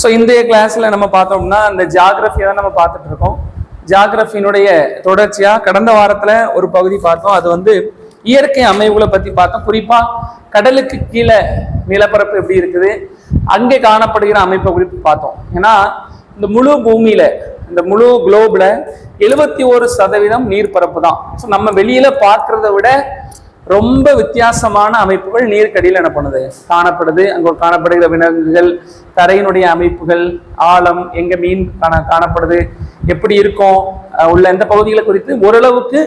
So இன்றைய கிளாஸ்ல நம்ம பார்த்தோம்னா அந்த ஜியாகிரபியை தான் நம்ம பார்த்துட்டு இருக்கோம். ஜியாகிரபியினுடைய தொடர்ச்சியா கடந்த வாரத்துல ஒரு பகுதி பார்த்தோம். அது வந்து இயற்கை அமைவுகளை பத்தி பார்த்தோம். குறிப்பா கடலுக்கு கீழே நிலப்பரப்பு எப்படி இருக்குது, அங்கே காணப்படுகிற அமைப்பை குறித்து பார்த்தோம். ஏன்னா இந்த முழு பூமியில, இந்த முழு குளோப்ல 71% நீர்ப்பரப்பு தான். ஸோ நம்ம வெளியில பார்க்கறத விட ரொம்ப வித்தியாசமான அமைப்புகள் நீர்க்கடியில் என்ன பண்ணுது, காணப்படுது. அங்கே காணப்படுகிற விலங்குகள், தரையினுடைய அமைப்புகள், ஆழம், எங்க மீன் காணப்படுது, எப்படி இருக்கும், உள்ள எந்த பகுதிகளை குறித்து ஓரளவுக்கு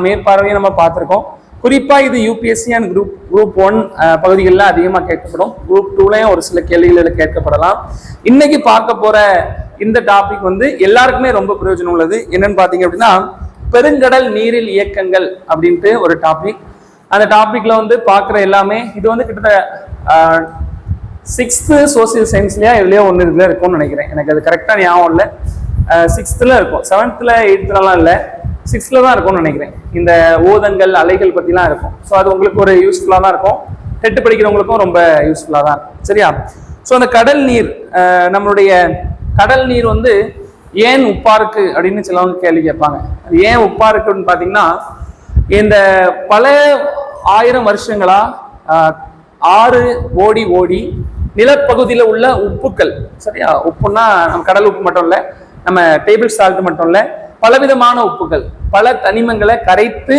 மேற்பார்வையை நம்ம பார்த்துருக்கோம். குறிப்பா இது யூபிஎஸ்சி அண்ட் குரூப் 1 பகுதிகளில் அதிகமாக கேட்கப்படும். குரூப் 2லயும் ஒரு சில கேள்விகளில் கேட்கப்படலாம். இன்னைக்கு பார்க்க போற இந்த டாபிக் வந்து எல்லாருக்குமே ரொம்ப பிரயோஜனம் உள்ளது. என்னன்னு பாத்தீங்க அப்படின்னா, பெருங்கடல் நீரில் இயக்கங்கள் அப்படின்ட்டு ஒரு டாபிக். அந்த டாபிக்ல வந்து பார்க்குற எல்லாமே இது வந்து கிட்டத்தட்ட 6th சோசியல் சயின்ஸ்லயா இதுலயோ ஒன்று இதுல இருக்கும்னு நினைக்கிறேன். எனக்கு அது கரெக்டா ஞாபகம் இல்லை. 6th இருக்கும், 7th 8th இல்லை, 6th தான் இருக்கும்னு நினைக்கிறேன். இந்த ஓதங்கள் அலைகள் பத்திலாம் இருக்கும். ஸோ அது உங்களுக்கு ஒரு யூஸ்ஃபுல்லா தான் இருக்கும். டெட் படிக்கிறவங்களுக்கும் ரொம்ப யூஸ்ஃபுல்லா தான் இருக்கும். சரியா? ஸோ அந்த கடல் நீர், நம்மளுடைய கடல் நீர் வந்து ஏன் உப்பா இருக்கு அப்படின்னு சிலவங்க கேள்வி கேட்பாங்க. அது ஏன் உப்பா இருக்குன்னு பாத்தீங்கன்னா, இந்த பல 1000 வருஷங்களா ஆறு ஓடி ஓடி நிலப்பகுதியில உள்ள உப்புக்கள், சரியா, உப்புன்னா நம்ம கடல் உப்பு மட்டும் இல்லை, நம்ம டேபிள் சால்ட் மட்டும் இல்லை, பலவிதமான உப்புகள், பல தனிமங்களை கரைத்து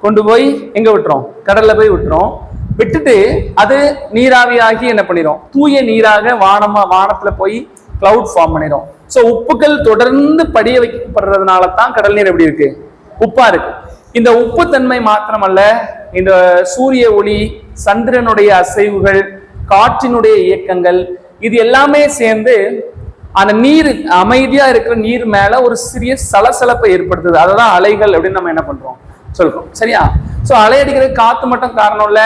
கொண்டு போய் எங்க விட்டுறோம், கடல்ல போய் விட்டுறோம். விட்டுட்டு அது நீராவியாகி என்ன பண்ணிடும், தூய நீராக வானத்துல போய் கிளவுட் ஃபார்ம் பண்ணிடும். ஸோ உப்புக்கள் தொடர்ந்து படிய வைக்கப்படுறதுனால தான் கடல் நீர் எப்படி இருக்கு, உப்பா இருக்கு. இந்த உப்புத்தன்மை மாத்திரமல்ல, இந்த சூரிய ஒளி, சந்திரனுடைய அசைவுகள், காற்றினுடைய இயக்கங்கள், இது எல்லாமே சேர்ந்து அந்த நீர், அமைதியா இருக்கிற நீர் மேல ஒரு சிறிய சலசலப்பை ஏற்படுத்துது. அததான் அலைகள் அப்படின்னு நம்ம என்ன பண்றோம் சொல்றோம். சரியா? சோ அலை அடிக்கிறது காத்து மட்டும் காரணம் இல்ல,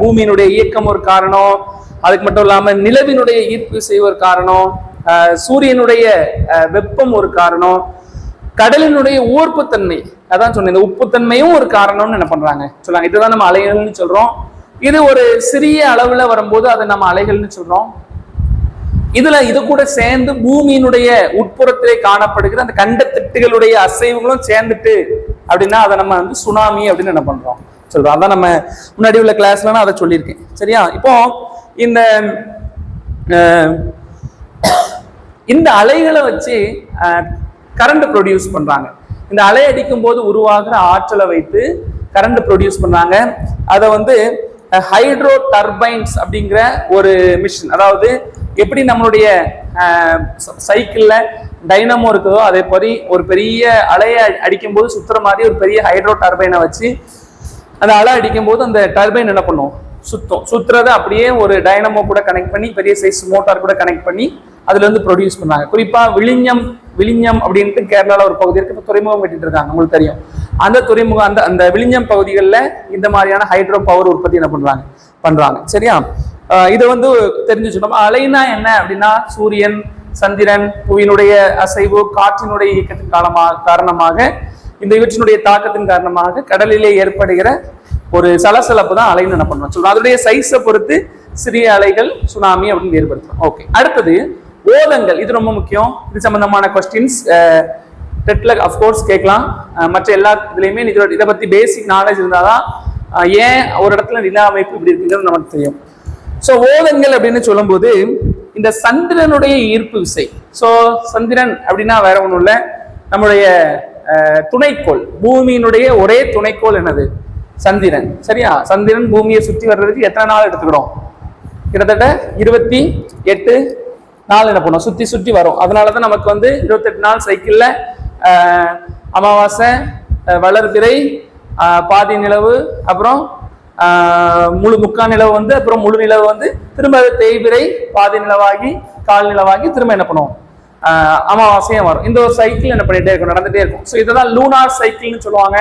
பூமியினுடைய இயக்கம் ஒரு காரணம். அதுக்கு மட்டும் இல்லாம நிலவினுடைய ஈர்ப்பு விசை ஒரு காரணம், சூரியனுடைய வெப்பம் ஒரு காரணம், கடலினுடைய ஊர்ப்புத்தன்மை, அதான் சொன்னேன், இந்த உப்புத்தன்மையும் ஒரு காரணம்னு என்ன பண்றாங்க சொல்றாங்க. இதுதான் நம்ம அலைகள்னு சொல்றோம். இது ஒரு சிறிய அளவுல வரும்போது அதை நம்ம அலைகள்னு சொல்றோம். இது கூட சேர்ந்து பூமியினுடைய உட்புறத்திலே காணப்படுகிற அந்த கண்டத்திட்டுகளுடைய அசைவுகளும் சேர்ந்துட்டு அப்படின்னா அதை நம்ம வந்து சுனாமி அப்படின்னு என்ன பண்றோம் சொல்றோம். அதான் நம்ம முன்னாடி உள்ள கிளாஸ்ல நான் அதை சொல்லியிருக்கேன். சரியா? இப்போ இந்த அலைகளை வச்சு கரண்ட் ப்ரொடியூஸ் பண்றாங்க. இந்த அலை அடிக்கும் போது உருவாகிற ஆற்றலை வைத்து கரண்ட் ப்ரொடியூஸ் பண்றாங்க. அதை வந்து ஹைட்ரோ டர்பைன்ஸ் அப்படிங்கிற ஒரு மிஷின், அதாவது எப்படி நம்மளுடைய சைக்கிள்ல டைனமோ இருக்குதோ அதே மாதிரி ஒரு பெரிய அலையை அடிக்கும் போது சுத்துற மாதிரி ஒரு பெரிய ஹைட்ரோ டர்பைனை வச்சு அந்த அலை அடிக்கும் போது அந்த டர்பைன் என்ன பண்ணும், சுத்துறதை அப்படியே ஒரு டைனமோ கூட கனெக்ட் பண்ணி, பெரிய சைஸ் மோட்டார் கூட கனெக்ட் பண்ணி அதுல இருந்து ப்ரொடியூஸ் பண்ணாங்க. குறிப்பா விழிஞம் அப்படின்ட்டு கேரளால ஒரு பகுதி இருக்கு, துறைமுகம் கட்டிட்டு இருக்காங்க, உங்களுக்கு தெரியும். அந்த துறைமுகம், அந்த விழிஞம் பகுதிகளில் இந்த மாதிரியான ஹைட்ரோ பவர் உற்பத்தி என்ன பண்றாங்க. சரியா? இதை வந்து தெரிஞ்சு சொன்னோம். அலைனா என்ன அப்படின்னா, சூரியன், சந்திரன், புவியினுடைய அசைவு, காற்றினுடைய இயக்கத்தின் காரணமாக, இந்த இவற்றினுடைய தாக்கத்தின் காரணமாக கடலிலே ஏற்படுகிற ஒரு சலசலப்பு தான் அலைன்னு என்ன பண்ணுவோம் சொல்றோம். அதனுடைய சைஸை பொறுத்து சிறிய அலைகள் சுனாமி அப்படின்னு ஏற்படுத்தும். ஓகே, அடுத்தது ஓதங்கள். இது ரொம்ப முக்கியம். இது சம்பந்தமான கொஸ்டின்ஸ் டெட்ல அஃப்கோர்ஸ் கேட்கலாம். மற்ற எல்லா இதுலையுமே இதை பத்தி பேசிக் நாலேஜ் இருந்தாதான் ஏன் ஒரு இடத்துல நில அமைப்பு இப்படி இருக்குங்கிறது நமக்கு தெரியும். ஸோ ஓதங்கள் அப்படின்னு சொல்லும்போது இந்த சந்திரனுடைய ஈர்ப்பு விசை. ஸோ சந்திரன் அப்படின்னா வேற ஒன்றும் இல்லை, நம்முடைய துணைக்கோள், பூமியினுடைய ஒரே துணைக்கோள் என்னது, சந்திரன். சரியா? சந்திரன் பூமியை சுற்றி வர்றதுக்கு எத்தனை நாள் எடுத்துக்கிறோம், கிட்டத்தட்ட 28 நாள் என்ன பண்ணும், சுத்தி சுற்றி வரும். அதனாலதான் நமக்கு வந்து 28 நாள் சைக்கிள்ல அமாவாசை, வளர்பிறை, பாதி நிலவு, அப்புறம் முழு முக்கால் நிலவு வந்து, அப்புறம் முழு நிலவு வந்து, திரும்ப தேய்பிறை, பாதி நிலவாகி, கால் நிலவாகி, திரும்ப என்ன பண்ணுவோம், அமாவாசையும் வரும். இந்த ஒரு சைக்கிள் என்ன பண்ணிட்டே இருக்கும், நடந்துட்டே இருக்கும். ஸோ இதெல்லாம் லூனார் சைக்கிள்னு சொல்லுவாங்க,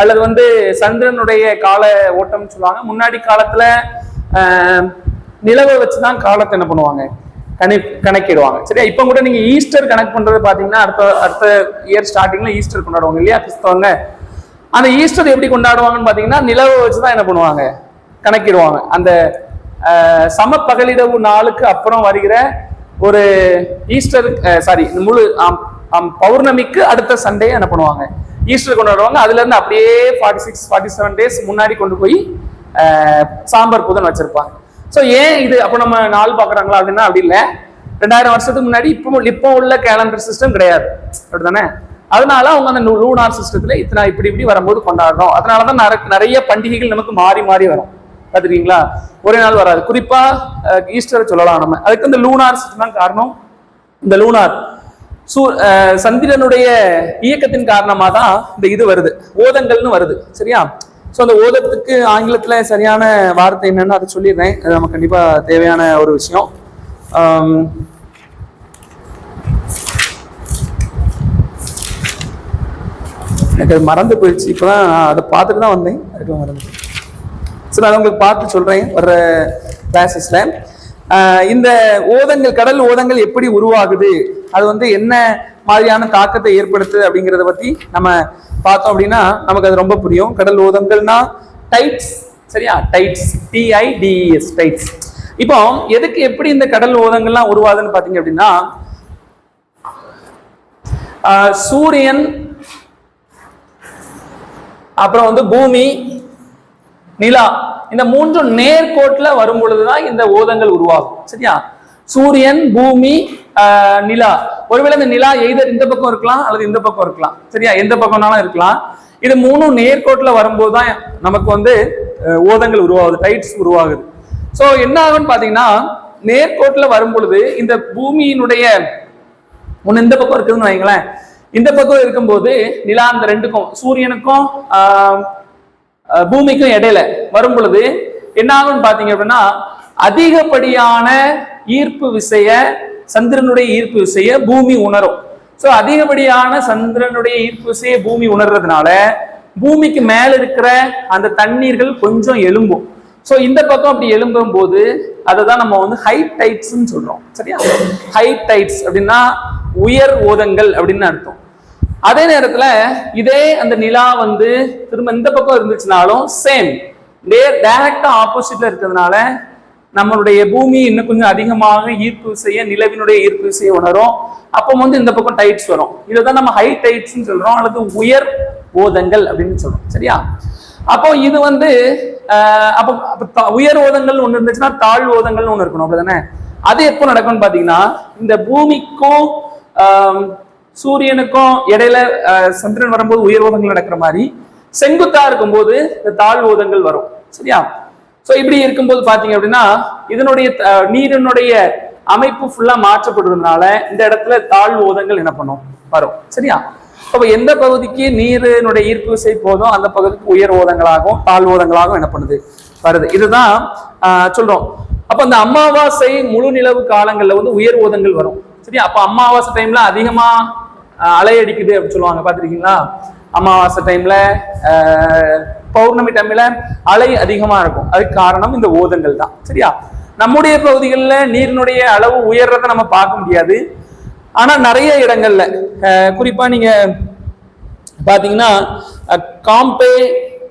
அல்லது வந்து சந்திரனுடைய கால ஓட்டம்னு சொல்லுவாங்க. முன்னாடி காலத்துல நிலவை வச்சுதான் காலத்தை என்ன பண்ணுவாங்க, கணக்கிடுவாங்க. சரியா? இப்ப கூட நீங்க ஈஸ்டர் கனெக்ட் பண்றது பாத்தீங்கன்னா, அடுத்த இயர் ஸ்டார்டிங்ல ஈஸ்டர் கொண்டாடுவாங்க இல்லையா கிறிஸ்தவங்க. அந்த ஈஸ்டர் எப்படி கொண்டாடுவாங்கன்னு பாத்தீங்கன்னா, நிலவை வச்சுதான் என்ன பண்ணுவாங்க, கணக்கிடுவாங்க. அந்த சம பகலிரவு நாளுக்கு அப்புறம் வருகிற ஒரு ஈஸ்டர் சாரி முழு பௌர்ணமிக்கு அடுத்த சண்டே என்ன பண்ணுவாங்க, ஈஸ்டர் கொண்டாடுவாங்க. அதுல இருந்து அப்படியே 46-47 டேஸ் முன்னாடி கொண்டு போய் சாம்பார் புதன் வச்சிருப்பாங்க. ஸோ ஏன் இது அப்போ நம்ம நாள் பாக்குறாங்களா அப்படின்னா அப்படி இல்லை. 2000 வருஷத்துக்கு முன்னாடி இப்போ உள்ள கேலண்டர் சிஸ்டம் கிடையாது, அப்படித்தானே? அதனால அவங்க அந்த லூனார் சிஸ்டத்துல இத்தனை இப்படி வரும்போது கொண்டாடுறோம். அதனாலதான் நிறைய பண்டிகைகள் நமக்கு மாறி மாறி வரும். பார்த்துருக்கீங்களா? ஒரே நாள் வராது. குறிப்பா ஈஸ்டரை சொல்லலாம் நம்ம. அதுக்கு இந்த லூனார் சிஸ்டம் தான் காரணம். இந்த லூனார் சந்திரனுடைய இயக்கத்தின் காரணமா தான் இந்த இது வருது, ஓதங்கள்னு வருது. சரியா? ஸோ அந்த ஓதத்துக்கு ஆங்கிலத்துல சரியான வார்த்தை என்னன்னு அதை சொல்லிடுறேன். அது நமக்கு கண்டிப்பா தேவையான ஒரு விஷயம். எனக்கு அது மறந்து போயிடுச்சு. இப்போதான் அதை பார்த்துட்டு தான் வந்தேன், அதுக்கு மறந்து. சரி, நான் உங்களுக்கு பார்த்து சொல்றேன் வர்ற கிளாஸஸ்ல. இந்த ஓதங்கள், கடல் ஓதங்கள் எப்படி உருவாகுது, அது வந்து என்ன மாதிரியான தாக்கத்தை ஏற்படுத்துது அப்படிங்கிறத பத்தி நம்ம பார்த்தோம் அப்படின்னா நமக்கு அது ரொம்ப புரியும். கடல் ஓதங்கள்னா டைட்ஸ், சரியா? Tides, TIDES, tides. இப்போ எதுக்கு எப்படி இந்த கடல் ஓதங்கள்லாம் உருவாதுன்னு பாத்தீங்க அப்படின்னா, சூரியன், அப்புறம் வந்து பூமி, நிலா, இந்த மூன்றும் நேர்கோட்டுல வரும் பொழுதுதான் இந்த ஓதங்கள் உருவாகும். சரியா? சூரியன், பூமி, நிலா. ஒருவேளை இந்த நிலா எய்தர் இந்த பக்கம் இருக்கலாம் அல்லது இந்த பக்கம் இருக்கலாம். சரியா? எந்த பக்கம்னாலும் இருக்கலாம். இது மூணும் நேர்கோட்டுல வரும்போதுதான் நமக்கு வந்து ஓதங்கள் உருவாகுது, டைட்ஸ் உருவாகுது. சோ என்ன ஆகுன்னு பாத்தீங்கன்னா, நேர்கோட்டுல வரும் பொழுது இந்த பூமியினுடைய ஒண்ணு இந்த பக்கம் இருக்குதுன்னு வைங்களேன். இந்த பக்கம் இருக்கும்போது நிலா அந்த ரெண்டுக்கும், சூரியனுக்கும் பூமிக்கும் இடையில வரும் பொழுது என்ன ஆகும்னு பாத்தீங்க அப்படின்னா, அதிகப்படியான ஈர்ப்பு விசைய, சந்திரனுடைய ஈர்ப்பு விசைய பூமி உணரும். சோ அதிகப்படியான சந்திரனுடைய ஈர்ப்பு விசையை பூமி உணர்றதுனால பூமிக்கு மேல இருக்கிற அந்த தண்ணீர்கள் கொஞ்சம் எழும்பும். சோ இந்த பக்கம் அப்படி எழும்பும் போது அதுதான் நம்ம வந்து ஹை டைட்ஸ் சொல்றோம். சரியா? ஹை டைட்ஸ் அப்படின்னா உயர் ஓதங்கள் அப்படின்னு அர்த்தம். அதே நேரத்துல இதே அந்த நிலா வந்து திரும்ப இந்த பக்கம் இருந்துச்சுனாலும் சேம் டைரக்டா ஆப்போசிட்ல இருக்கிறதுனால நம்மளுடைய பூமி இன்னும் கொஞ்சம் அதிகமாக ஈர்ப்பு விசைய, நிலவினுடைய ஈர்ப்பு விசையை உணரும். அப்போ வந்து இந்த பக்கம் டைட்ஸ் வரும். இதுதான் நம்ம ஹை டைட்ஸ் சொல்றோம், அல்லது உயர் ஓதங்கள் அப்படின்னு சொல்றோம். சரியா? அப்போ இது வந்து அப்போ உயர் ஓதங்கள் ஒண்ணு இருந்துச்சுன்னா தாழ் ஓதங்கள்னு ஒண்ணு இருக்கணும், அப்படிதானே? அது எப்போ நடக்கும்னு பாத்தீங்கன்னா, இந்த பூமிக்கும் சூரியனுக்கும் இடையில சந்திரன் வரும்போது உயர் ஓதங்கள் நடக்கிற மாதிரி செங்குத்தா இருக்கும்போது இந்த தாழ் ஓதங்கள் வரும். சரியா? சோ இப்படி இருக்கும்போது பாத்தீங்க அப்படின்னா இதனுடைய நீரினுடைய அமைப்பு ஃபுல்லா மாற்றப்படுறதுனால இந்த இடத்துல தாழ் ஓதங்கள் என்ன பண்ணும், வரும். சரியா? அப்ப எந்த பகுதிக்கு நீரினுடைய ஈர்ப்பு விசை போதும் அந்த பகுதிக்கு உயர் ஓதங்களாகவும் தாழ் ஓதங்களாகவும் என்ன பண்ணுது, வருது. இதுதான் சொல்றோம். அப்ப அந்த அமாவாசை முழு நிலவு காலங்கள்ல வந்து உயர் ஓதங்கள் வரும். சரியா? அப்ப அமாவாசை டைம்ல அதிகமா அலை அடிக்குது அப்படின்னு சொல்லுவாங்க, பாத்திருக்கீங்களா? அமாவாசை டைம்ல, பௌர்ணமி டைம்ல அலை அதிகமா இருக்கும். அதுக்கு காரணம் இந்த ஓதங்கள் தான். சரியா? நம்முடைய பகுதிகளில் நீரினுடைய அளவு உயர்றதை நம்ம பார்க்க முடியாது. ஆனா நிறைய இடங்கள்ல, குறிப்பா நீங்க பாத்தீங்கன்னா காம்பே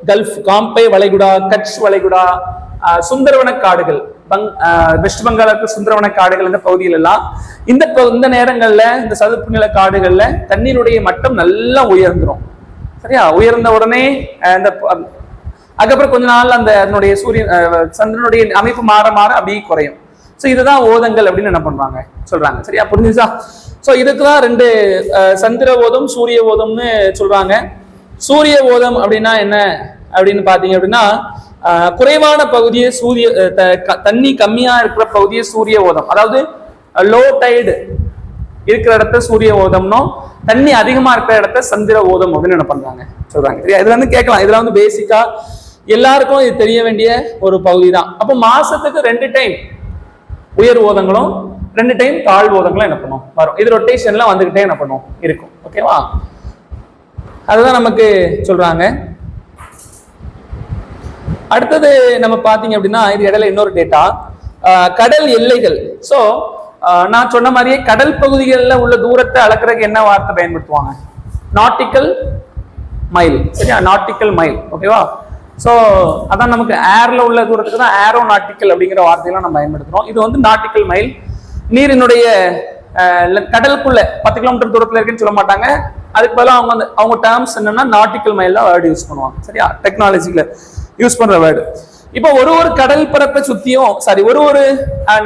கல்ஃப், காம்பே வளைகுடா, கட்ச் வளைகுடா, சுந்தரவன காடுகள், வெஸ்ட் பெங்காலுக்கு சுந்தரவன காடுகள், இந்த பகுதிகள் எல்லாம் இந்த நேரங்கள்ல இந்த சதுப்பு நில காடுகள்ல தண்ணீருடைய மட்டம் நல்லா உயர்ந்துடும். சரியா? உயர்ந்த உடனே இந்த அதுக்கப்புறம் கொஞ்ச நாள் அந்த அதனுடைய சந்திரனுடைய அமைப்பு மாற மாற அப்படியே குறையும். ஸோ இதுதான் ஓதங்கள் அப்படின்னு என்ன பண்றாங்க, சொல்றாங்க. சரியா? புரிஞ்சுச்சா? ஸோ இதுக்குதான் ரெண்டு சந்திர ஓதம், சூரிய ஓதம்னு சொல்றாங்க. சூரிய ஓதம் அப்படின்னா என்ன அப்படின்னு பாத்தீங்க அப்படின்னா, குறைவான பகுதியை தண்ணி கம்மியா இருக்கிற பகுதியை சூரிய ஓதம், அதாவது லோ டைடு இருக்கிற இடத்த சூரிய ஓதம்னும், தண்ணி அதிகமா இருக்கிற இடத்த சந்திர ஓதம் அப்படின்னு என்ன பண்றாங்க, சொல்றாங்க. சரியா? இதுல வந்து கேட்கலாம், இதுல வந்து பேசிக்கா எல்லாருக்கும் இது தெரிய வேண்டிய ஒரு பகுதி தான். அப்போ மாசத்துக்கு 2 டைம் உயர் ஓதங்களும் 2 டைம் தாழ் ஓதங்களும் என்ன பண்ணும், வரும். இது ரொட்டேஷன்ல வந்துகிட்டே என்ன பண்ணும், இருக்கும். ஓகேவா? அதுதான் நமக்கு சொல்றாங்க. அடுத்தது நம்ம பாத்தீங்க அப்படின்னா, இது இடையில இன்னொரு டேட்டா, கடல் எல்லைகள். சோ நான் சொன்ன மாதிரியே கடல் பகுதிகளில் உள்ள தூரத்தை அளக்கிறதுக்கு என்ன வார்த்தை பயன்படுத்துவாங்க, நாட்டிக்கல் மைல். சரியா? Nautical mile. ஓகேவா? ஸோ அதான் நமக்கு ஏர்ல உள்ள தூரத்துக்கு தான் ஏரோ நாட்டிக்கல் அப்படிங்கிற வார்த்தையெல்லாம் நம்ம பயன்படுத்துறோம். இது வந்து நாட்டிக்கல் மைல். நீரினுடைய கடலுக்குள்ள 10 கிலோமீட்டர் தூரத்துல இருக்குன்னு சொல்ல மாட்டாங்க. அதுக்கு பதிலாக அவங்க டேர்ம்ஸ் என்னன்னா நாட்டிக்கல் மைல் தான் வேர்டு யூஸ் பண்ணுவாங்க. சரியா, டெக்னாலஜில யூஸ் பண்ற வேர்டு. இப்போ ஒரு கடல் பரப்பை சுத்தியும் ஒரு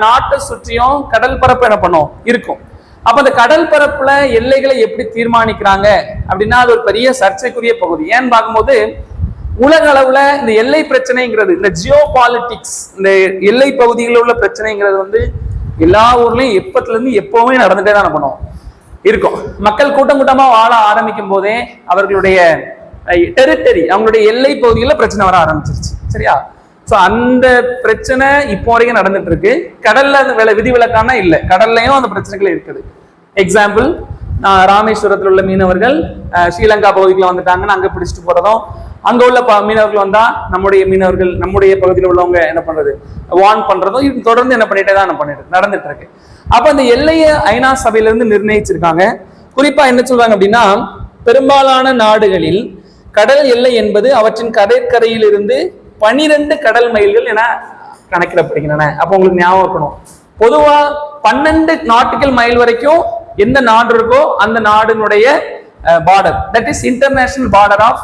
நாட்டை சுற்றியும் கடல் பரப்பு என்ன பண்ணும் இருக்கும். அப்ப அந்த கடல் பரப்புல எல்லைகளை எப்படி தீர்மானிக்கிறாங்க அப்படின்னா அது ஒரு பெரிய சர்ச்சைக்குரிய பகுதி. ஏன்னு பார்க்கும்போது உலக அளவுல இந்த எல்லை பிரச்சனைங்கிறது, இந்த ஜியோ பாலிட்டிக்ஸ், இந்த எல்லை பகுதிகளில் உள்ள பிரச்சனைங்கிறது வந்து எல்லா ஊர்லயும் எப்பத்துல இருந்து எப்பவுமே நடந்துட்டே தான் பண்ணுவோம் இருக்கும். மக்கள் கூட்டம் கூட்டமா வாழ ஆரம்பிக்கும் போதே அவர்களுடைய டெரிட்டரி, அவங்களுடைய எல்லை பகுதிகளில் பிரச்சனை வர ஆரம்பிச்சிருச்சு. சரியா, சோ அந்த பிரச்சனை இப்போ வரைக்கும் நடந்துட்டு இருக்கு. கடல்ல விதிவிலக்கான இல்லை, கடல்லையும் அந்த பிரச்சனைகள் இருக்குது. எக்ஸாம்பிள், ராமேஸ்வரத்தில் உள்ள மீனவர்கள் ஸ்ரீலங்கா பகுதிக்குள்ள வந்துட்டாங்கன்னு அங்க பிடிச்சிட்டு போறதும், அங்க உள்ள மீனவர்கள் வந்தா நம்முடைய மீனவர்கள் நம்முடைய பகுதியில் உள்ளவங்க என்ன பண்றது வார்ன் பண்றதும் இது தொடர்ந்து என்ன பண்ணிட்டே தான் நடந்துட்டு இருக்கு. அப்ப அந்த எல்லையை ஐநா சபையில இருந்து நிர்ணயிச்சிருக்காங்க. குறிப்பா என்ன சொல்றாங்க அப்படின்னா, பெரும்பாலான நாடுகளில் கடல் எல்லை என்பது அவற்றின் கடற்கரையில் இருந்து 12 கடல் மைல்கள் என கணக்கிடப்படுகின்றன. அப்ப உங்களுக்கு ஞாபகம் இருக்கணும், பொதுவா 12 நாட்டிக்கல் மைல் வரைக்கும் எந்த நாடு இருக்கோ அந்த நாடுனுடைய border, that is international border of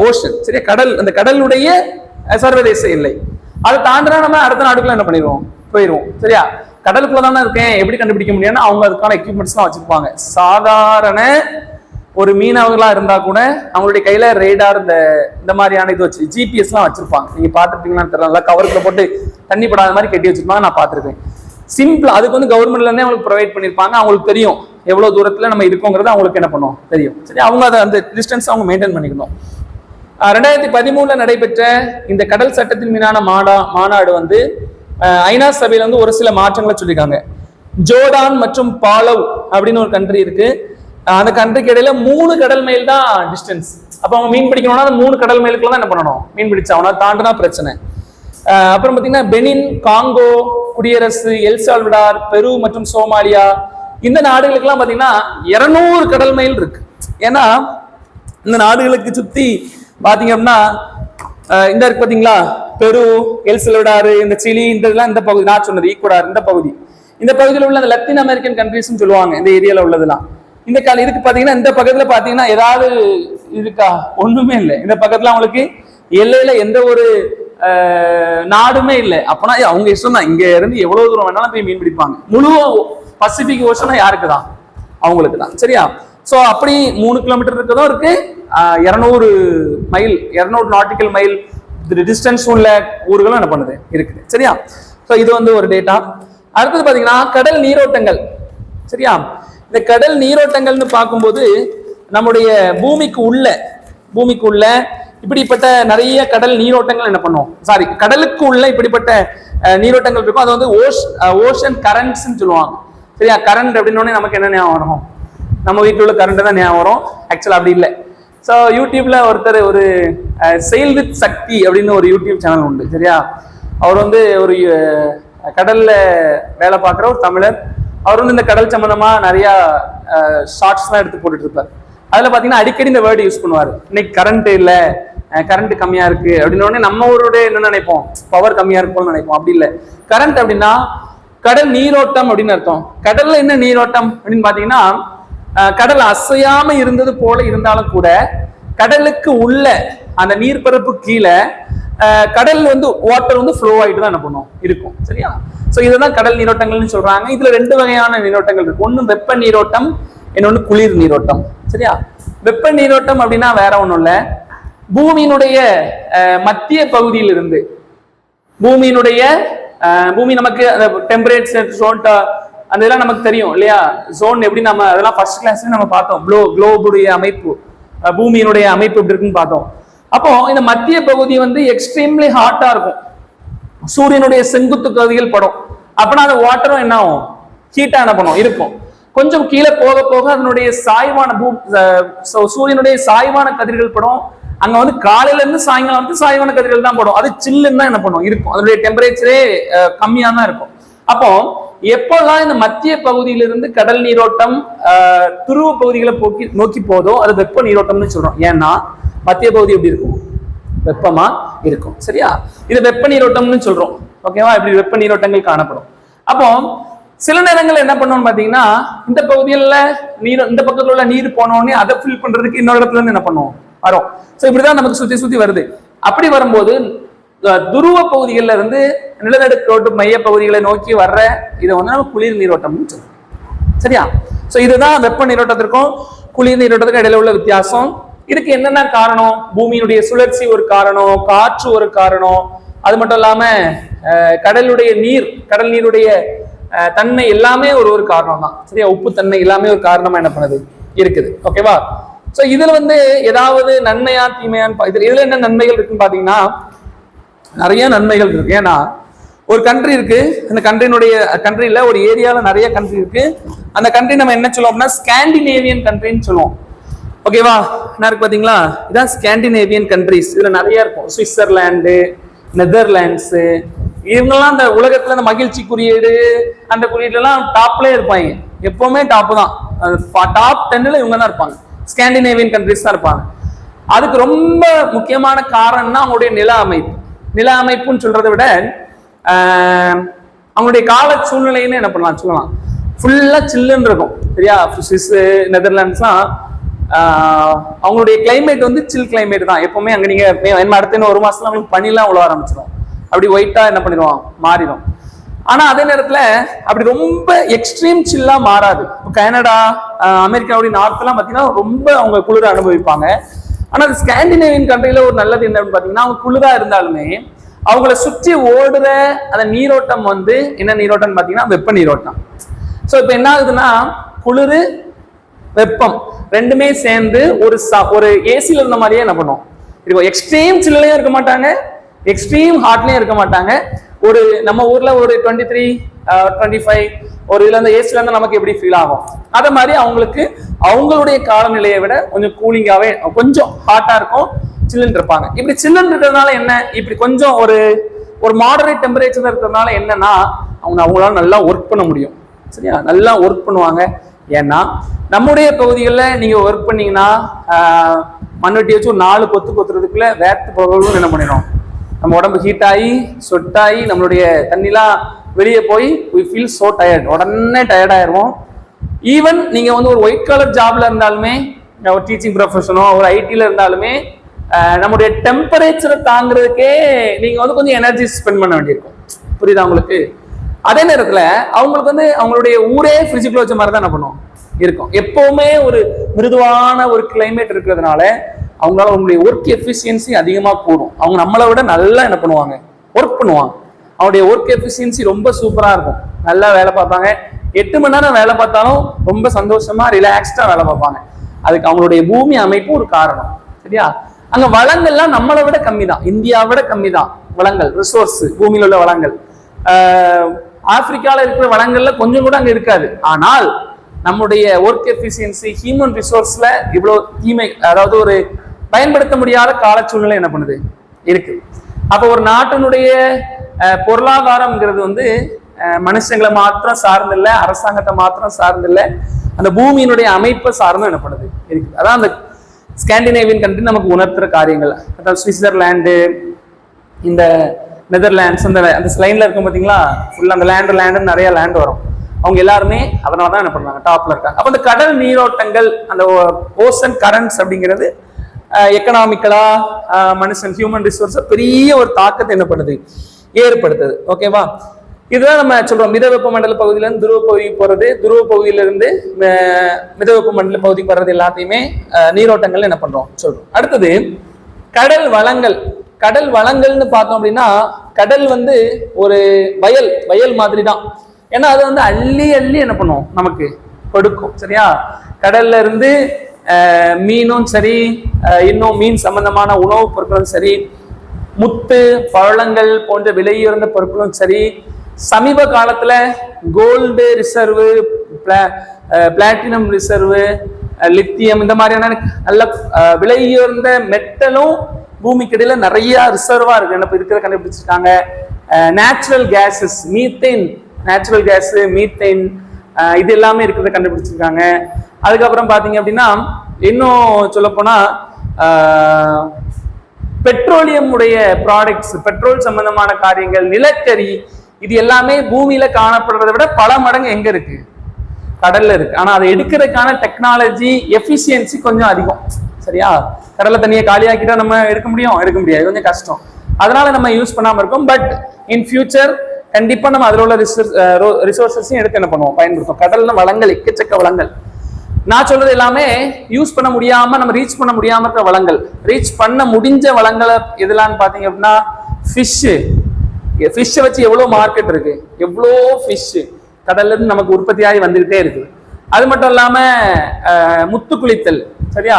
ocean. சரியா, கடல், அந்த கடலுடைய சர்வதேச எல்லை. அதை தாண்டினா நம்ம அடுத்த நாடுக்குள்ள என்ன பண்ணிடுவோம், போயிடுவோம். சரியா, கடலுக்குள்ள தானே இருக்கேன், எப்படி கண்டுபிடிக்க முடியும்னா அவங்க அதுக்கான எக்யூப்மெண்ட்ஸ் எல்லாம் வச்சிருப்பாங்க. சாதாரண ஒரு மீனவர்களா இருந்தா கூட அவங்களுடைய கையில ரேடார் இந்த மாதிரியான இது வச்சு ஜிபிஎஸ் எல்லாம் வச்சிருப்பாங்க. நீங்க பாத்துருப்பீங்களான்னு தெரியல, கவருக்குள்ள போட்டு தண்ணி படாத மாதிரி கட்டி வச்சிருப்பாங்க, நான் பாத்துருக்கேன். சிம்பிள், அதுக்கு வந்து கவர்மெண்ட்ல இருந்தே அவங்களுக்கு ப்ரொவைட் பண்ணிருப்பாங்க. அவங்களுக்கு தெரியும் எவ்வளவு தூரத்துல நம்ம இருக்கோங்கிறது அவங்களுக்கு என்ன பண்ணும் தெரியும். சரி, அவங்க அதை அந்த டிஸ்டன்ஸ் அவங்க மெயின்டைன் பண்ணிக்கணும். 2013 நடைபெற்ற இந்த கடல் சட்டத்தின் மீதான மாநாடு வந்து ஐநா சபையில வந்து ஒரு சில மாற்றங்களை சொல்லியிருக்காங்க. ஜோர்டான் மற்றும் பாலவ் அப்படின்னு ஒரு கண்ட்ரி இருக்கு. அந்த கண்ட்ரிக்கு இடையில 3 கடல் மைல் தான் டிஸ்டன்ஸ். அப்ப அவங்க மீன் பிடிக்கணும்னா அந்த 3 கடல் மைலுக்குள்ள தான் என்ன பண்ணணும், மீன் பிடிச்சா அவனா தாண்டினா பிரச்சனை. அப்புறம் பாத்தீங்கன்னா பெனின், காங்கோ குடியரசு, எல்சால்வடார், பெரு மற்றும் சோமாலியா, இந்த நாடுகளுக்கெல்லாம் பாத்தீங்கன்னா 200 கடல் மைல் இருக்கு. ஏன்னா இந்த நாடுகளுக்கு சுத்தி பாத்தீங்க அப்படின்னா இந்த இருக்கு பாத்தீங்களா, பெரு, எல்சால்வடார், இந்த சிலி, இந்த பகுதி நான் சொன்னது ஈக்குவடார், இந்த பகுதியில் உள்ள அந்த லத்தீன் அமெரிக்கன் கண்ட்ரிஸ் சொல்லுவாங்க இந்த ஏரியால உள்ளதெல்லாம். இந்த இதுக்கு பாத்தீங்கன்னா இந்த பக்கத்துல பாத்தீங்கன்னா ஏதாவது இருக்கா, ஒண்ணுமே இல்லை. இந்த பக்கத்துல அவங்களுக்கு எல்லையில எந்த ஒரு நாடுமே இல்லை. அப்பனா அவங்க இஷ்டம் தான், இங்க இருந்து எவ்வளவு தூரம் வேணாலும் போய் மீன் பிடிப்பாங்க. முழு பசிபிக் ஓஷனா யாருக்கு தான், அவங்களுக்கு தான். சரியா, சோ அப்படி 3 கிலோமீட்டர் இருக்கதும் இருக்கு, 200 மைல் 200 நாட்டிக்கல் மைல் டிஸ்டன்ஸ் உள்ள ஊர்களும் என்ன பண்ணுது இருக்குது. சரியா, சோ இது வந்து ஒரு டேட்டா. அடுத்தது பாத்தீங்கன்னா கடல் நீரோட்டங்கள். சரியா, இந்த கடல் நீரோட்டங்கள்னு பார்க்கும்போது நம்முடைய பூமிக்கு உள்ள இப்படிப்பட்ட நிறைய கடல் நீரோட்டங்கள் என்ன பண்ணும், கடலுக்கு உள்ள இப்படிப்பட்ட நீரோட்டங்கள் இருக்கும். அது வந்து ஓஷன் கரண்ட்ஸ் சொல்லுவாங்க. சரியா, கரண்ட் அப்படின்னோடனே நமக்கு என்ன ஞாபகம் வரும், நம்ம வீட்டில் உள்ள கரண்ட் தான் ஞாபகம் வரும். ஆக்சுவலா அப்படி இல்லை. ஸோ யூடியூப்ல ஒருத்தர் ஒரு செயல் வித் சக்தி அப்படின்னு ஒரு யூடியூப் சேனல் உண்டு. சரியா, அவர் வந்து ஒரு கடல்ல வேலை பார்க்குற ஒரு தமிழர். அவர் வந்து இந்த கடல் சம்பந்தமா நிறைய ஷார்ட்ஸ் எல்லாம் எடுத்து போட்டுட்டு இருப்பார். அதுல பாத்தீங்கன்னா அடிக்கடி இந்த வேர்டு யூஸ் பண்ணுவாரு, இன்னைக்கு கரண்ட் இல்ல, கரண்ட் கம்மியா இருக்கு அப்படின்னு. நம்ம ஊரோட என்ன நினைப்போம், பவர் கம்மியா இருக்கும்னு நினைப்போம். அப்படி இல்லை, கரண்ட் அப்படின்னா கடல் நீரோட்டம் அப்படின்னு அர்த்தம். கடல்ல என்ன நீரோட்டம் அப்படின்னு பாத்தீங்கன்னா, கடல் அசையாம இருந்தது போல இருந்தாலும் கூட கடலுக்கு உள்ள அந்த நீர்ப்பரப்பு கீழே கடல் வந்து வாட்டர் வந்து ஃப்ளோ ஆகிட்டு தான் என்ன பண்ணும் இருக்கும். சரியா, சோ இதுதான் கடல் நீரோட்டங்கள்னு சொல்றாங்க. இதுல 2 வகையான நீரோட்டங்கள் இருக்கு. ஒண்ணு வெப்ப நீரோட்டம், இன்னொன்னு குளிர் நீரோட்டம். சரியா, வெப்ப நீரோட்டம் அப்படின்னா வேற ஒண்ணும் இல்ல, பூமியினுடைய மத்திய பகுதியில் இருந்து பூமி நமக்கு டெம்பரேச்சர் ஜோன் அந்த இதெல்லாம் நமக்கு தெரியும் இல்லையா, ஜோன் எப்படி நம்ம அதெல்லாம் ஃபர்ஸ்ட் கிளாஸ்ல நம்ம பார்த்தோம். குளோபுடைய அமைப்பு, பூமியினுடைய அமைப்பு எப்படி இருக்குன்னு பார்த்தோம். அப்போ இந்த மத்திய பகுதி வந்து எக்ஸ்ட்ரீம்லி ஹாட்டா இருக்கும், சூரியனுடைய செங்குத்து கதிர்கள் படும். அப்படின்னா அந்த வாட்டரும் என்ன ஆகும், ஹீட்டா என்ன பண்ணும் இருக்கும். கொஞ்சம் கீழே போக போக அதனுடைய சாய்வான சூரியனுடைய சாய்வான கதிர்கள் படும். அங்க வந்து காலையில இருந்து சாயங்காலம் வந்து சாய்வான கதிர்கள் தான் படும். அது சில்லுன்னு தான் என்ன பண்ணும் இருக்கும், அதனுடைய டெம்பரேச்சரே கம்மியா தான் இருக்கும். அப்போ எப்பெல்லாம் இந்த மத்திய பகுதியிலிருந்து கடல் நீரோட்டம் துருவ பகுதிகளை நோக்கி போதோ அது வெப்ப நீரோட்டம்னு சொல்றோம். ஏன்னா மத்திய பகுதி எப்படி இருக்கும், வெப்பமா இருக்கும். சரியா, இது வெப்ப நீரோட்டம்னு சொல்றோம். ஓகேவா, இப்படி வெப்ப நீரோட்டங்கள் காணப்படும். அப்போ சில நேரங்கள் என்ன பண்ணோம்னு பாத்தீங்கன்னா இந்த பகுதிகளில் நீர், இந்த பக்கத்துல உள்ள நீர் போனோடனே அதை ஃபில் பண்றதுக்கு இன்னொரு இடத்துல இருந்து என்ன பண்ணுவோம் வரும். ஸோ இப்படிதான் நமக்கு சுத்தி சுத்தி வருது. அப்படி வரும்போது துருவ பகுதிகளில் இருந்து நிலநடுக்கோட்டு மைய பகுதிகளை நோக்கி வர்ற இதை வந்து நம்ம குளிர் நீரோட்டம்னு சொல்லுவோம். சரியா? ஸோ இதுதான் வெப்ப நீரோட்டத்திற்கும் குளிர் நீரோட்டத்துக்கும் இடையில உள்ள வித்தியாசம். இதுக்கு என்னென்ன காரணம்? பூமியினுடைய சுழற்சி ஒரு காரணம், காற்று ஒரு காரணம், அது மட்டும் இல்லாம கடலுடைய நீர், கடல் நீருடைய தன்மை எல்லாமே ஒரு காரணம் தான். சரியா? உப்பு தன்மை எல்லாமே ஒரு காரணமா என்ன பண்ணுது இருக்குது. ஓகேவா? ஸோ இதுல வந்து ஏதாவது நன்மையா தீமையான்னு இதுல என்ன நன்மைகள் இருக்குன்னு பாத்தீங்கன்னா நிறைய நன்மைகள் இருக்கு. ஏன்னா ஒரு கண்ட்ரி இருக்கு, அந்த கண்ட்ரியில ஒரு ஏரியால நிறைய கண்ட்ரி இருக்கு. அந்த கண்ட்ரி நம்ம என்ன சொல்லுவோம் அப்படின்னா ஸ்காண்டினேவியன் கண்ட்ரின்னு சொல்லுவோம். ஓகேவா? என்ன இருக்கு பாத்தீங்களா? இதான் ஸ்காண்டினேவியன் கண்ட்ரிஸ். இதுல நிறைய இருக்கும். சுவிட்சர்லாந்து, நெதர்லாண்ட்ஸ், இவங்கெல்லாம் அந்த உலகத்துல அந்த மகிழ்ச்சி குறியீடு அந்த குறியீடுல எல்லாம் டாப்ல இருப்பாங்க. எப்பவுமே டாப் தான். டாப் 10ல இவங்க தான் இருப்பாங்க. ஸ்காண்டினேவியன் கண்ட்ரிஸ் தான் இருப்பாங்க. அதுக்கு ரொம்ப முக்கியமான காரணம்னா அவங்களுடைய நில அமைப்பு. நில அமைப்புன்னு சொல்றதை விட அவங்களுடைய கால சூழ்நிலைன்னு என்ன பண்ணலாம் சொல்லலாம். ஃபுல்லா சில்லுன்னு இருக்கும். சரியா? சுவிஸ், நெதர்லாண்ட்ஸ்லாம் அவங்களுடைய கிளைமேட் வந்து சில் கிளைமேட் தான். எப்பவுமே அங்க நீங்க அடுத்த ஒரு மாசத்துல அவங்களுக்கு பனிலாம் உள்ள ஆரம்பிச்சிடும். அப்படி ஒயிட்டா என்ன பண்ணிடுவோம் மாறிடும். ஆனா அதே நேரத்துல அப்படி ரொம்ப எக்ஸ்ட்ரீம் சில்லா மாறாது. கனடா, அமெரிக்காவுடைய நார்த் எல்லாம் பாத்தீங்கன்னா ரொம்ப அவங்க குளிர அனுபவிப்பாங்க. ஆனா ஸ்காண்டினேவியன் கண்ட்ரில ஒரு நல்லது என்னன்னு பாத்தீங்கன்னா அவங்க குளிரா இருந்தாலுமே அவங்கள சுற்றி ஓடுற அந்த நீரோட்டம் வந்து என்ன நீரோட்டம் பாத்தீங்கன்னா வெப்ப நீரோட்டம். சோ இப்ப என்ன ஆகுதுன்னா குளிர் வெப்பம் ரெண்டுமே சேர்ந்து ஒரு ஏசில இருந்த மாதிரியே என்ன பண்ணும் இருக்கும். எக்ஸ்ட்ரீம் சில்லையும் இருக்க மாட்டாங்க, எக்ஸ்ட்ரீம் ஹாட்லயும் இருக்க மாட்டாங்க. ஒரு நம்ம ஊர்ல ஒரு 23, 25 ஒரு இதுல இருந்து ஏசில இருந்து நமக்கு எப்படி ஃபீல் ஆகும், அத மாதிரி அவங்களுக்கு அவங்களுடைய காலநிலையை விட கொஞ்சம் கூலிங்காவே கொஞ்சம் ஹாட்டா இருக்கும், சில்லுன்னு இருப்பாங்க. இப்படி சில்லுன்னு இருக்கிறதுனால என்ன, இப்படி கொஞ்சம் ஒரு மாடரேட் டெம்பரேச்சர் இருக்கிறதுனால என்னன்னா அவங்களால நல்லா ஒர்க் பண்ண முடியும். சரியா? நல்லா ஒர்க் பண்ணுவாங்க. ஏன்னா நம்முடைய பகுதிகளில் நீங்க ஒர்க் பண்ணீங்கன்னா மண்வெட்டி வச்சு ஒரு 4 கொத்து கொத்துறதுக்குள்ள வேர்த்து பொருளும் என்ன பண்ணிடும், நம்ம உடம்பு ஹீட் ஆகி சொட்டாகி நம்மளுடைய தண்ணிலாம் வெளியே போய் we feel so tired, உடனே டயர்ட் ஆயிடுவோம். ஈவன் நீங்க வந்து ஒரு ஒயிட் கலர் ஜாப்ல இருந்தாலுமே, ஒரு டீச்சிங் ப்ரொஃபஷனோ ஒரு ஐடில இருந்தாலுமே நம்முடைய டெம்பரேச்சரை தாங்கிறதுக்கே நீங்க வந்து கொஞ்சம் எனர்ஜி ஸ்பெண்ட் பண்ண வேண்டியிருக்கும். புரியுதா உங்களுக்கு? அதே நேரத்துல அவங்களுக்கு வந்து அவங்களுடைய ஊரே ஃப்ரிட்ஜுக்குள்ள வச்ச மாதிரி தான் என்ன பண்ணுவோம் இருக்கும். எப்பவுமே ஒரு மிருதுவான ஒரு கிளைமேட் இருக்கிறதுனால அவங்களால அவங்களுடைய ஒர்க் எஃபிஷியன்சி அதிகமாக கூடும். அவங்க நம்மளை விட நல்லா என்ன பண்ணுவாங்க, ஒர்க் பண்ணுவாங்க. அவங்களுடைய ஒர்க் எஃபிஷியன்சி ரொம்ப சூப்பரா இருக்கும். நல்லா வேலை பார்ப்பாங்க. 8 மணி நேரம் வேலை பார்த்தாலும் ரொம்ப சந்தோஷமா ரிலாக்ஸ்டா வேலை பார்ப்பாங்க. அதுக்கு அவங்களுடைய பூமி அமைப்பு ஒரு காரணம். சரியா? அங்க வளங்கள்லாம் நம்மளை விட கம்மி தான், இந்தியாவை விட கம்மி தான் வளங்கள், ரிசோர்ஸ், பூமியில் உள்ள வளங்கள். ஆப்பிரிக்கால இருக்கிற வளங்கள்ல கொஞ்சம் கூட அங்க இருக்காது. ஆனால் நம்முடைய ஒர்க் எஃபிஷியன்சி, ஹியூமன் ரிசோர்ஸ்ல இவ்வளவு தீமை, அதாவது ஒரு பயன்படுத்த முடியாத கால சூழ்நிலை என்ன பண்ணுது இருக்கு. அப்ப ஒரு நாட்டினுடைய பொருளாதாரம்ங்கிறது வந்து மனுஷங்களை மாத்திரம் சார்ந்தில்லை, அரசாங்கத்தை மாத்திரம் சார்ந்தில்லை, அந்த பூமியினுடைய அமைப்பை சார்ந்தும் என்ன பண்ணுது இருக்கு. அதான் அந்த ஸ்காண்டினேவியன் கண்ட்ரி நமக்கு உணர்த்துற காரியங்கள். அதாவது சுவிட்சர்லாந்து, இந்த நெதர்லாண்ட்ஸ், அந்த லைன்ல இருக்கும் பாத்தீங்களா, ஃபுல்லா அந்த லேண்டு நிறைய லேண்ட் வரும். அவங்க எல்லாருமே அதனாலதான் என்ன பண்றாங்க, டாப்ல இருக்காங்க. அப்ப அந்த கடல் நீரோட்டங்கள், அந்த ஓசன் கரண்ட்ஸ் அப்படிங்கிறது எக்கனாமிக்கலா மனுஷன் ஹியூமன் ரிசோர்ஸ் பெரிய ஒரு தாக்கத்தை என்ன பண்ணுது, ஏற்படுத்துது. ஓகேவா? இதுதான் நம்ம சொல்றோம் மித வெப்ப மண்டல பகுதியில இருந்து துருவ பகுதி போறது, துருவ பகுதியிலிருந்து மித வெப்ப மண்டல பகுதிக்கு வர்றது எல்லாத்தையுமே நீரோட்டங்கள் என்ன பண்றோம் சொல்றோம். அடுத்தது கடல் வளங்கள். கடல் வளங்கள்னு பார்த்தோம் அப்படின்னா கடல் வந்து ஒரு வயல் மாதிரி தான். ஏன்னா அது வந்து அள்ளி அள்ளி என்ன பண்ணும் நமக்கு கொடுக்கும். சரியா? கடல்ல இருந்து மீனும் சரி, இன்னும் மீன் சம்பந்தமான உணவுப் பொருட்களும் சரி, முத்து பழங்கள் போன்ற விலையுயர்ந்த பொருட்களும் சரி, சமீப காலத்துல gold reserve, platinum reserve, lithium, இந்த மாதிரியான நல்ல விலையுயர்ந்த மெட்டலும் பூமிக்கு இடையில நிறைய ரிசர்வா இருக்கு. என்ன இருக்கிற கண்டுபிடிச்சிருக்காங்க. Natural cases, methane, natural gas, methane, இது எல்லாமே இருக்கிறத கண்டுபிடிச்சிருக்காங்க. அதுக்கப்புறம் பாத்தீங்க அப்படின்னா இன்னும் சொல்ல போனா பெட்ரோலியம் உடைய ப்ராடக்ட்ஸ், பெட்ரோல் சம்பந்தமான காரியங்கள், நிலக்கரி, இது எல்லாமே பூமியில காணப்படுறதை விட பல மடங்கு எங்க இருக்கு? கடல்ல இருக்கு. ஆனா அதை எடுக்கிறதுக்கான டெக்னாலஜி எஃபிஷியன்சி கொஞ்சம் அதிகம். சரியா? கடல்ல தண்ணியை காலியாக்கிட்டா நம்ம எடுக்க முடியாது, கொஞ்சம் கஷ்டம். அதனால நம்ம யூஸ் பண்ணாம இருக்கோம். பட் இன் ஃபியூச்சர் கண்டிப்பா நம்ம அதுல உள்ள ரிசோர்ஸஸையும் எடுத்து என்ன பண்ணுவோம், பயன்படுத்தும். கடல்ல வளங்கள், எக்கச்சக்க வளங்கள். நான் சொல்றது எல்லாமே யூஸ் பண்ண முடியாம, நம்ம ரீச் பண்ண முடியாம இருக்கிற வளங்கள். ரீச் பண்ண முடிஞ்ச வளங்களை எதுலான்னு பாத்தீங்க அப்படின்னா, ஃபிஷ்ஷை வச்சு எவ்வளவு மார்க்கெட் இருக்கு, எவ்வளோ ஃபிஷ் கடல்ல இருந்து நமக்கு உற்பத்தியாகி வந்துகிட்டே இருக்குது. அது மட்டும் இல்லாம முத்து குளித்தல். சரியா?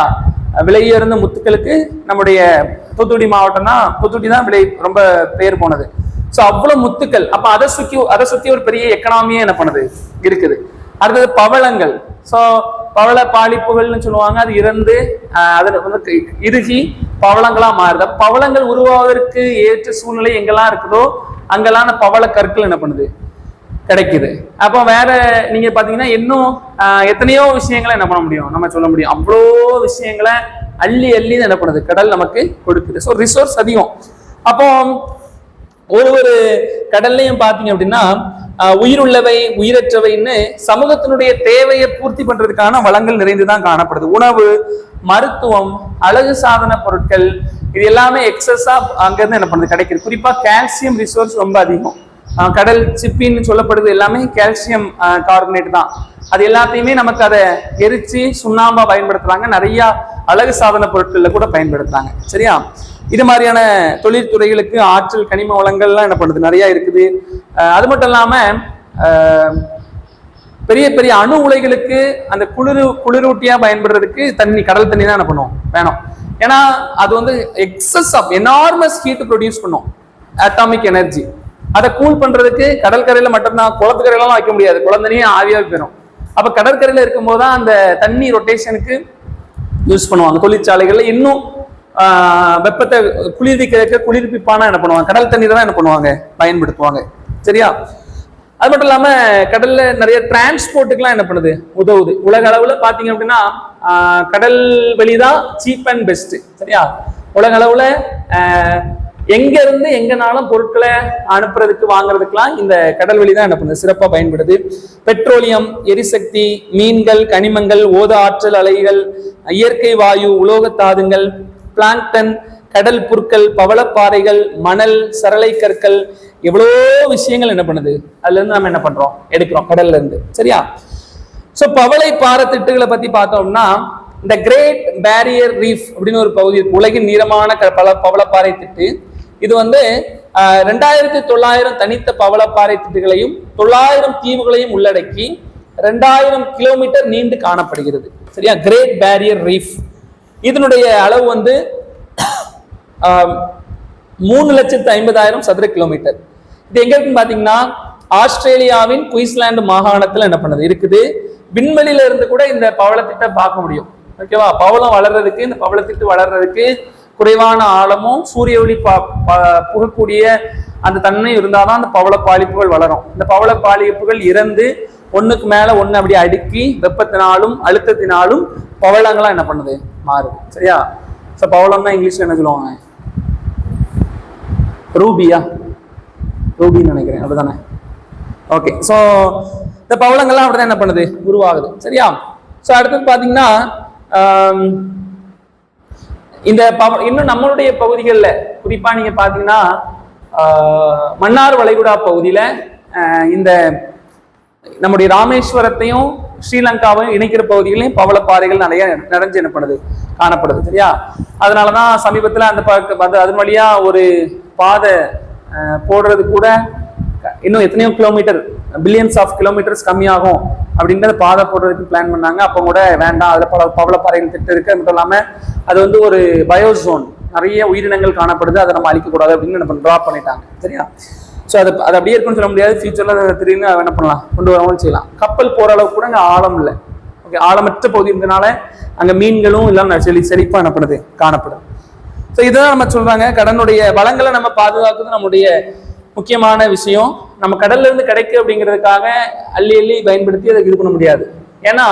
விலையுயர்ந்த முத்துக்களுக்கு நம்முடைய தூத்துக்குடி மாவட்டம் தான், தூத்துக்குடி தான் விலை ரொம்ப பேர் போனது. ஸோ அவ்வளவு முத்துக்கள். அப்ப அதை சுத்தி ஒரு பெரிய எக்கனாமியே என்ன பண்ணுது, இருக்குது. அடுத்தது பவளங்கள். ஸோ பவள பாலிப்புகள்னு சொல்லுவாங்க. அது இறந்து அதில் வந்து இறுகி பவளங்களா மாறுது. பவளங்கள் உருவாவதற்கு ஏற்ற சூழ்நிலை எங்கெல்லாம் இருக்குதோ அங்கெல்லாம் பவள கற்கள் என்ன பண்ணுது, கிடைக்குது. அப்போ வேற நீங்க பாத்தீங்கன்னா இன்னும் எத்தனையோ விஷயங்களை என்ன பண்ண முடியும், நம்ம சொல்ல முடியும். அவ்வளோ விஷயங்களை அள்ளி அள்ளி என்ன பண்ணுது, கடல் நமக்கு கொடுக்குது. ஸோ ரிசோர்ஸ் அதிகம். அப்போ ஒரு கடல்லையும் பாத்தீங்க அப்படின்னா உயிருள்ளவை உயிரற்றவைன்னு சமூகத்தினுடைய தேவையை பூர்த்தி பண்றதுக்கான வளங்கள் நிறைந்துதான் காணப்படுது. உணவு, மருத்துவம், அழகு சாதன பொருட்கள், இது எல்லாமே எக்ஸஸா அங்கிருந்து என்ன பண்ணுது, கிடைக்குது. குறிப்பா கால்சியம் ரிசோர்ஸ் ரொம்ப அதிகம். கடல் சிப்பின்னு சொல்லப்படுது எல்லாமே கால்சியம் கார்பனேட் தான். அது எல்லாத்தையுமே நமக்கு அதை எரிச்சு சுண்ணாம்பா பயன்படுத்துறாங்க. நிறைய அழகு சாதன பொருட்கள்ல கூட பயன்படுத்துறாங்க. சரியா? இது மாதிரியான தொழிற்துறைகளுக்கு ஆற்றல், கனிம வளங்கள்லாம் என்ன பண்ணுது, நிறைய இருக்குது. அது மட்டும் இல்லாம பெரிய பெரிய அணு உலைகளுக்கு அந்த குளிரூட்டியா பயன்படுறதுக்கு தண்ணி, கடல் தண்ணி தான் என்ன பண்ணும், வேணும். ஏன்னா அது வந்து excess of enormous heat produce பண்ணும், அட்டாமிக் எனர்ஜி. அதை கூல் பண்றதுக்கு கடற்கரையில மட்டும்தான், குளத்துக்கரையிலாம் வைக்க முடியாது, குளம் தண்ணியே ஆவியாக போயிடும். அப்ப கடற்கரையில இருக்கும் போதுதான் அந்த தண்ணி ரொட்டேஷனுக்கு யூஸ் பண்ணுவாங்க. தொழிற்சாலைகள்ல இன்னும் வெப்பத்தை குளிர்விக்கிறதுக்கு குளிர்விப்பான என்ன பண்ணுவாங்க, கடல் தண்ணீர் தான் என்ன பண்ணுவாங்க, பயன்படுத்துவாங்க. சரியா? அது மட்டும் இல்லாம கடல்ல நிறைய டிரான்ஸ்போர்ட்டுக்குலாம் என்ன பண்ணுது, உதவுது. உலக அளவுல பாத்தீங்க அப்படின்னா கடல் வழிதான் சீப் அண்ட் பெஸ்ட். சரியா? உலக அளவுல எங்க இருந்து எங்கனாலும் பொருட்களை அனுப்புறதுக்கு, வாங்குறதுக்கெல்லாம் இந்த கடல் வழி தான் என்ன பண்ணுது, சிறப்பா பயன்படுது. பெட்ரோலியம், எரிசக்தி, மீன்கள், கனிமங்கள், ஓத ஆற்றல் அலைகள், இயற்கை வாயு, உலோகத்தாதுங்கள், பிளாங்டன், கடல் புற்கள், பவளப்பாறைகள், மணல், சரளை கற்கள், எவ்வளோ விஷயங்கள் என்ன பண்ணுது, அதுல இருந்து நம்ம என்ன பண்றோம், எடுக்கிறோம் கடல்ல இருந்து. சரியா? சோ பவளை பாறைத்திட்டுகளை பத்தி பார்த்தோம்னா, இந்த கிரேட் பேரியர் ரீஃப் அப்படின்னு ஒரு பகுதி இருக்கு. உலகின் நீளமான பவளப்பாறை திட்டு. இது வந்து 2900 தனித்த பவளப்பாறை திட்டுகளையும் 900 தீவுகளையும் உள்ளடக்கி 2000 கிலோமீட்டர் நீண்டு காணப்படுகிறது. சரியா? Great barrier reef. இதனுடைய அளவு வந்து 3,50,000 சதுர கிலோமீட்டர். இது எங்க இருக்குன்னு பாத்தீங்கன்னா ஆஸ்திரேலியாவின் குயின்ஸ்லாந்து மாகாணத்துல என்ன பண்ணது இருக்குது. விண்வெளியில இருந்து கூட இந்த பவளத்திட்ட பார்க்க முடியும். ஓகேவா? பவளம் வளர்றதுக்கு, இந்த பவளத்திட்டு வளர்றதுக்கு குறைவான ஆழமும் சூரிய ஒளி புகக்கூடிய அந்த தன்மை இருந்தாதான் அந்த பவள பாலிப்புகள் வளரும். இந்த பவள பாலிப்புகள் இறந்து ஒண்ணுக்கு மேல ஒண்ணு அப்படி அடுக்கி வெப்பத்தினாலும் அழுத்தத்தினாலும் பவளங்களா என்ன பண்ணுது, மாறுது. சரியா? சோ பவளம்னா இங்கிலீஷ்ல என்ன சொல்லுவாங்க, ரூபியா, ரூபின்னு நினைக்கிறேன், அப்படிதானே? ஓகே. சோ இந்த பவளங்கள்லாம் அப்படிதான் என்ன பண்ணுது, உருவாகுது. சரியா? சோ அடுத்தது பாத்தீங்கன்னா இந்த இன்னும் நம்மளுடைய பகுதிகளில் குறிப்பா நீங்க பாத்தீங்கன்னா மன்னார் வளைகுடா பகுதியில இந்த நம்முடைய ராமேஸ்வரத்தையும் ஸ்ரீலங்காவையும் இணைக்கிற பகுதிகளையும் பவளப்பாறைகள் நிறைஞ்சு என்ன பண்ணுது, காணப்படுது. சரியா? அதனாலதான் சமீபத்துல அந்த அது வழியா ஒரு பாதை போடுறது கூட இன்னும் எத்தனையோ கிலோமீட்டர், பில்லியன்ஸ் ஆஃப் கிலோமீட்டர்ஸ் கம்மியாகும் அப்படின்றத பாதை போடுறதுக்கு பிளான் பண்ணாங்க. அப்போ கூட வேண்டாம், அதுல பவளப்பாறைகள் திட்டம் இருக்கு. அது மட்டும் இல்லாம அது வந்து ஒரு பயோசோன், நிறைய உயிரினங்கள் காணப்படுது, அதை நம்ம அழிக்கக்கூடாது அப்படின்னு நம்ம ட்ராப் பண்ணிட்டாங்க. சரியா? ஸோ அது அப்படியே இருக்குன்னு சொல்ல முடியாது. ஃபியூச்சர்ல திடீர்னு என்ன பண்ணலாம், கொண்டு வரவும் செய்யலாம். கப்பல் போற அளவுக்கு கூட அங்கே ஆழம் இல்லை. ஓகே, ஆழமற்ற பகுதி இருந்ததுனால அங்க மீன்களும் இல்லாம செழிப்பா என்ன பண்ணுது, காணப்படுது. ஸோ இதுதான் நம்ம சொல்றாங்க, கடனுடைய வளங்களை நம்ம பாதுகாக்கிறது நம்முடைய முக்கியமான விஷயம். நம்ம கடல்ல இருந்து கிடைக்கு அப்படிங்கிறதுக்காக அள்ளி அள்ளி பயன்படுத்தி அதை இது பண்ண முடியாது. ஏன்னா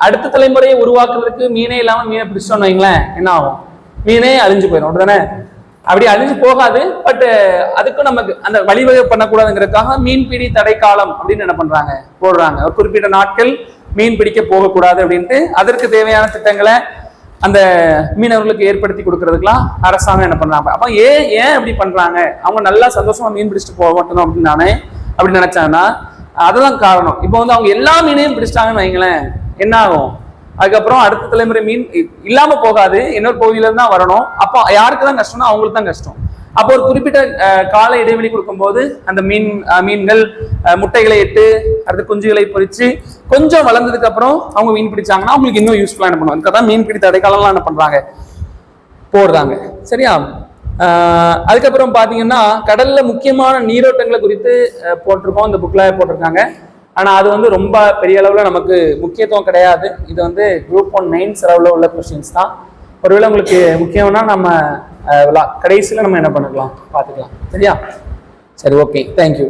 அடுத்த தலைமுறையை உருவாக்குறதுக்கு மீனே இல்லாம மீனை பிடிச்சோம்னு வைங்களேன், என்ன ஆகும், மீனே அழிஞ்சு போயிடும். அப்படிதானே? அப்படி அழிஞ்சு போகாது. பட் அதுக்கும் நமக்கு அந்த வழிவகை பண்ணக்கூடாதுங்கிறதுக்காக மீன்பிடி தடை காலம் அப்படின்னு என்ன பண்றாங்க, போடுறாங்க. ஒரு குறிப்பிட்ட நாட்கள் மீன் பிடிக்க போகக்கூடாது அப்படின்ட்டு அதற்கு தேவையான திட்டங்களை அந்த மீனவர்களுக்கு ஏற்படுத்தி கொடுக்கறதுக்கெல்லாம் அரசாங்கம் என்ன பண்றாங்க. அப்ப ஏன் அப்படி பண்றாங்க, அவங்க நல்லா சந்தோஷமா மீன் பிடிச்சிட்டு போக மாட்டணும் அப்படின்னு நானே அப்படி நினைச்சாங்கன்னா அதுதான் காரணம். இப்போ வந்து அவங்க எல்லா மீனையும் பிடிச்சிட்டாங்கன்னு வைங்களேன், என்ன ஆகும், அதுக்கப்புறம் அடுத்த தலைமுறை மீன் இல்லாம போகாது, இன்னொரு பகுதியில இருந்து தான் வரணும். அப்போ யாருக்கு தான் கஷ்டம்னா அவங்களுக்கு தான் கஷ்டம். அப்போ ஒரு குறிப்பிட்ட கால இடைவெளி கொடுக்கும்போது அந்த மீன்கள் முட்டைகளை இட்டு அடுத்து குஞ்சுகளை பொறிச்சு கொஞ்சம் வளர்ந்ததுக்கு அப்புறம் அவங்க மீன் பிடிச்சாங்கன்னா அவங்களுக்கு இன்னும் யூஸ்ஃபுல்லா என்ன பண்ணுவாங்க. அதுக்காக மீன் பிடி தடைக்காலம்லாம் என்ன பண்றாங்க, போடுறாங்க. சரியா? அதுக்கப்புறம் பாத்தீங்கன்னா கடல்ல முக்கியமான நீரோட்டங்களை குறித்து போட்டிருக்கோம், இந்த புக்ல போட்டிருக்காங்க. ஆனா அது வந்து ரொம்ப பெரிய அளவுல நமக்கு முக்கியத்துவம் கிடையாது. இது வந்து குரூப் 1 9 அளவுல உள்ள கொஸ்டின்ஸ் தான். ஒருவேளை உங்களுக்கு முக்கியம்னா நம்ம கடைசியில நம்ம என்ன பண்ணிக்கலாம், பார்த்துக்கலாம். சரியா? சரி, ஓகே, தேங்க்யூ.